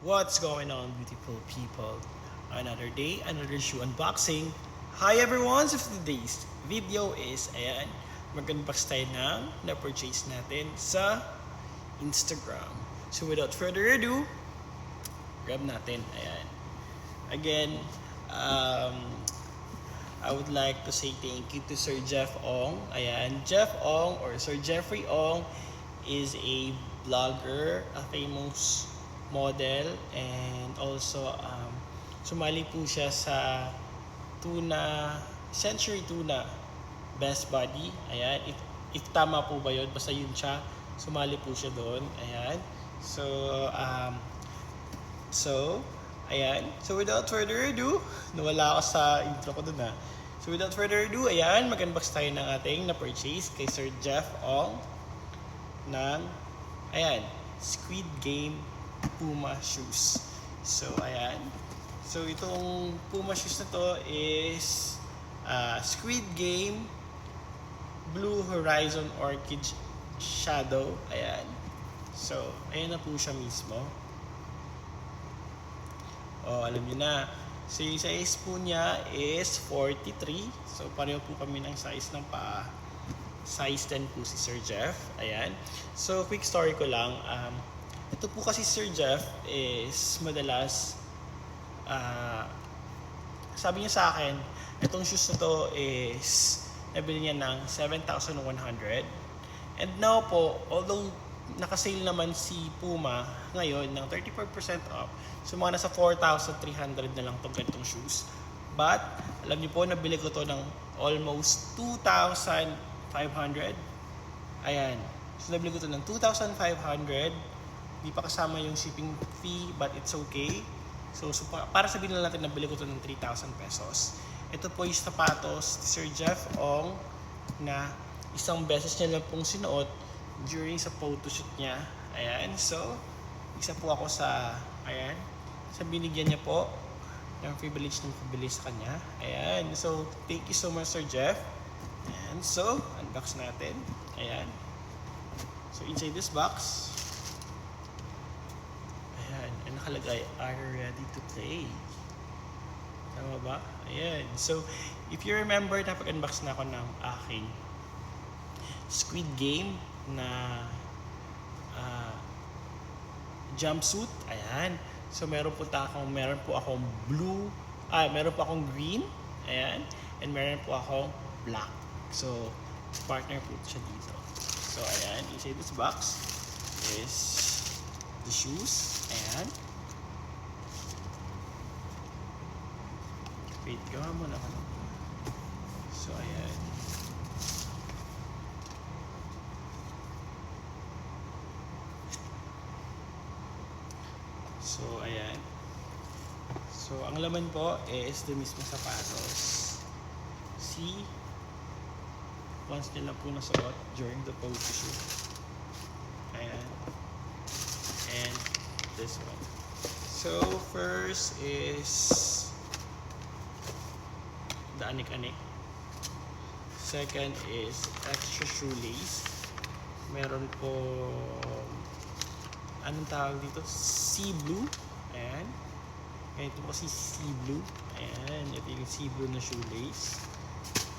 What's going on, beautiful people? Another day, another shoe unboxing. Hi everyone! So for today's video is, mag-unbox tayo ng na-purchase natin sa Instagram. So without further ado, grab natin. Again, um, I would like to say thank you to Sir Jeff Ong. Jeff Ong or Sir Jeffrey Ong is a blogger, a famous model, and also sumali po siya sa tuna, Century Tuna Best Buddy. If tama po ba yun? Basta yun siya. Sumali po siya doon. So, um, So, So, without further ado, nawala ako sa intro ko dun. So, without further ado, mag-unbox tayo ng ating na-purchase kay Sir Jeff Ong ng, Squid Game Puma shoes. So, So, itong Puma shoes na to is Squid Game Blue Horizon Orchid Shadow. So, ayan na po siya mismo. Alam niyo na. So, yung size po niya is 43. So, pareho po kami ng size ng paa. Size 10 po si Sir Jeff. So, quick story ko lang. Ito po kasi Sir Jeff is madalas, sabi niya sa akin, itong shoes na to is nabili niya ng 7,100. And now po, although nakasale naman si Puma ngayon ng 34% off. So mga nasa 4,300 na lang itong ganitong shoes. But, alam niyo po, nabili ko to ng almost 2,500. So nabili ko to ng 2,500. Di pa kasama yung shipping fee, but it's okay. So para sabihin na natin, nabili ko to ng 3,000 pesos. Ito po yung sapatos ni Sir Jeff Ong na isang beses niya lang pong sinuot during sa photoshoot niya. So isa po ako sa binigyan niya po ng privilege ng pabili sa kanya. So thank you so much Sir Jeff. So unbox natin. So inside this box, and nakalagay, "Are you ready to play?" Tama ba? So if you remember, napag-unbox na ako ng aking Squid Game na jumpsuit. So meron po akong blue, meron po akong green, and meron po akong black. So partner po siya dito. So inside this box is the shoes. Wait, gawa mo na ako. So So, ang laman po is the mismo sapatos. See? Once nila po nasuot during the photo shoot. And this one. So, first is the anik-anik. Second is extra shoelace. Meron po, anong tawag dito? Sea blue. Ito kasi sea blue. Ito yung sea blue na shoelace.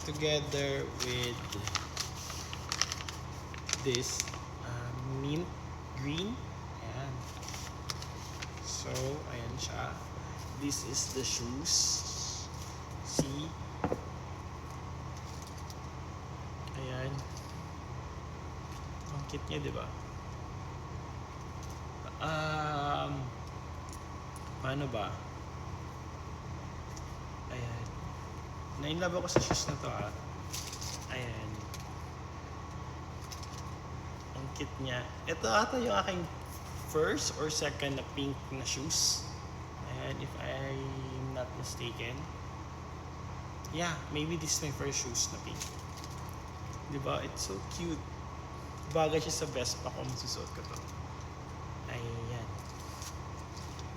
Together with this mint green. So, ayan siya. This is the shoes. See? Ang cute niya, di ba? Paano ba? Na-inlove ako sa shoes na to Ang cute niya. Ito ata yung aking first or second na pink na shoes. If I'm not mistaken. Yeah, maybe this is my first shoes na pink. Diba? It's so cute. Bagay siya sa best pa kung susuot ko to.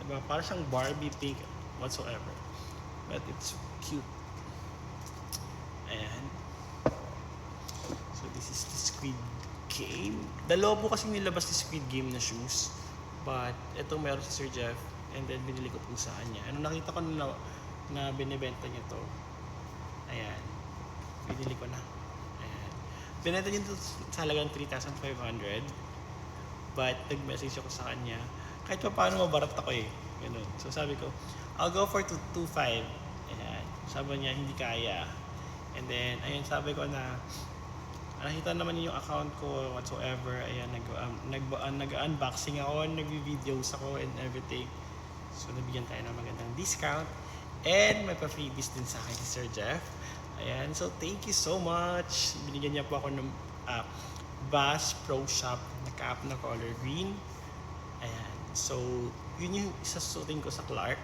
Diba? Parang siyang Barbie pink whatsoever. But it's cute. So this is the Squid Game. Dalawa po kasi nilabas ni Squid Game na shoes. But ito meron si Sir Jeff and then binili ko po sa kanya. Ano nakita ko na binibenta niya to. Ayan. Binili ko na. Ayan. Binenta niya to sa halagang 3,500. But nag-message ako sa kanya. Kahit pa paano mabarat ako eh. Ganun. So sabi ko, I'll go for 225. Ayan. Sabi niya, hindi kaya. And then, ayun, sabi ko na nakita naman niyo yung account ko whatsoever. Ayan, nag-unboxing ako, nag-videos ako and everything. So, nabigyan tayo ng magandang discount. And may pa-freebies din sa akin si Sir Jeff. Ayan, so thank you so much. Binigyan niya po ako ng Bass Pro Shop na cap na color green. Ayan, so yun yung isasusutin ko sa Clark.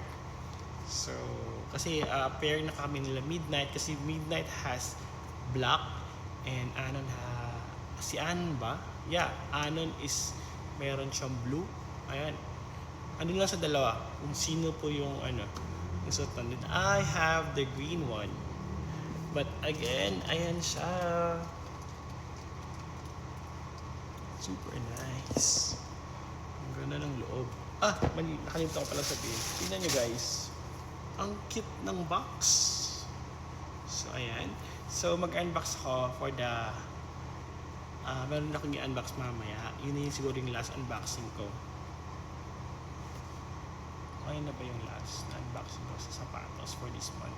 So, kasi pair na kami nila Midnight kasi Midnight has black and Anon si Anon ba? Yeah, Anon is meron siyang blue. Ayan. Ano lang sa dalawa? Kung sino po yung yung suot na din. I have the green one. But again, ayan siya. Super nice. Ang ganda ng loob. Nakalimutan ko pala sabihin. Tingnan nyo guys. Ang cute ng box. So, ayan. So, mag-unbox ako for the meron akong i-unbox mamaya. Yun yung siguro yung last unboxing ko. Okay na ba yung last na unboxing ko sa sapatos for this month?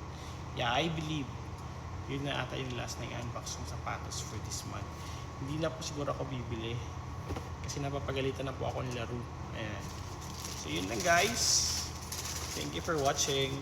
Yeah, I believe yun na ata yung last na i-unbox yung sapatos for this month. Hindi na po siguro ako bibili kasi napapagalitan na po ako ng laro. Ayan. So, yun lang guys. Thank you for watching.